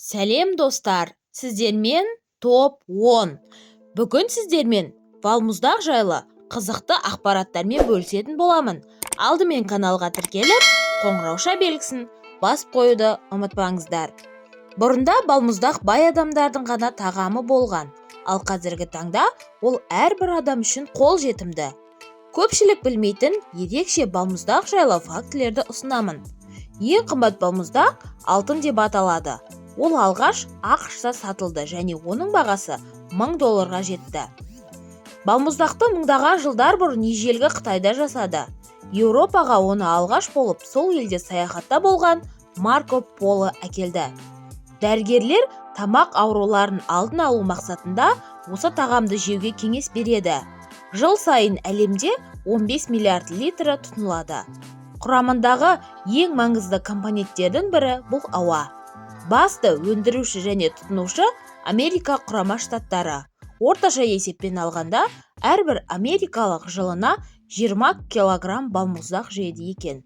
Сәлем достар, сіздермен топ 10. Бүгін сіздермен балмұздақ жайлы қызықты ақпараттармен бөлісетін боламын. Алдымен каналға тіркеліп, қоңырауша белгісін басып қоюды ұмытпаңыздар. Бұрында балмұздақ бай адамдардың ғана тағамы болған, ал қазіргі таңда ол әрбір адам үшін қолжетімді. Көпшілік білмейтін ерекше балмұздақ жайлы фактілерді ұсынамын. Ең қымбат балмұздақ алтын деп аталады. Ол алғаш ақш-та сатылды және оның бағасы $1000 жетті. Балмұздақты мыңдаған жылдар бұрын ежелгі Қытайда жасады. Еуропаға оны алғаш болып сол елде саяхатта болған Марко Поло әкелді. Дәрігерлер тамақ ауруларын алдын алу мақсатында осы тағамды жеуге кеңес береді. Жыл сайын әлемде 15 миллиард литрі тұтынылады. Құрамындағы ең маңызды компоненттердің бірі бұл ауа. Басты өндіруші және тұтынушы Америка құрама штаттары. Орташа есеппен алғанда, әрбір америкалық жылына 20 килограмм балмұздақ жейді екен.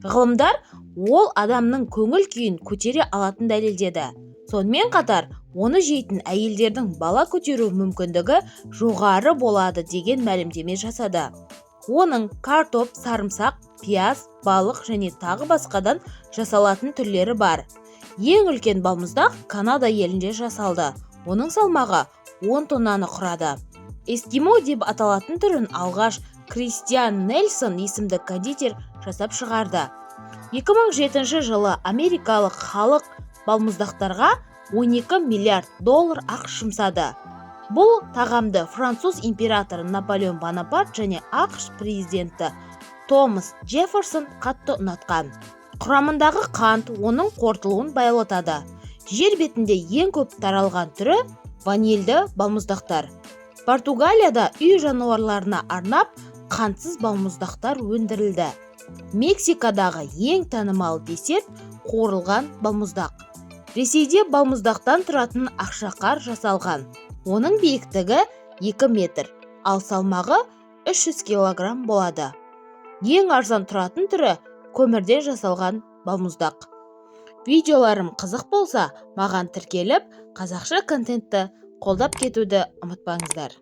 Ғылымдар ол адамның көңіл күйін көтере алатын дәлелдеді. Сонымен қатар, оны жейтін әйелдердің бала көтеру мүмкіндігі жоғары болады деген мәлімдеме жасады. Оның картоп, сарымсақ, пияз, балық және тағы басқадан жасалатын түрлері бар. Ең үлкен балмұздақ Канада елінде жасалды. Оның салмағы 10 тоннаны құрады. Эскимо деп аталатын түрін алғаш Кристиан Нельсон есімді кондитер жасап шығарды. 2007 жылы америкалық халық балмұздақтарға $12 миллиард ақш жұмсады. Бұл тағамды француз императоры Наполеон Бонапарт және ақш президенті Томас Джефферсон қатты ұнатқан. Құрамындағы қант оның қорытылуын баяулатады. Жер бетінде ең көп таралған түрі ванильді балмұздақтар. Португалияда үй жануарларына арнап қантсыз балмұздақтар өндірілді. Мексикадағы ең танымал десерт қуырылған балмұздақ. Ресейде балмұздақтан тұратын ақшақар жасалған. Оның биіктігі 2 метр, ал салмағы 300 килограмм болады. Ең арзан тұратын түрі көмірден жасалған балмұздақ. Видеоларым қызық болса, маған тіркеліп, қазақша контентті қолдап кетуді ұмытпаңыздар.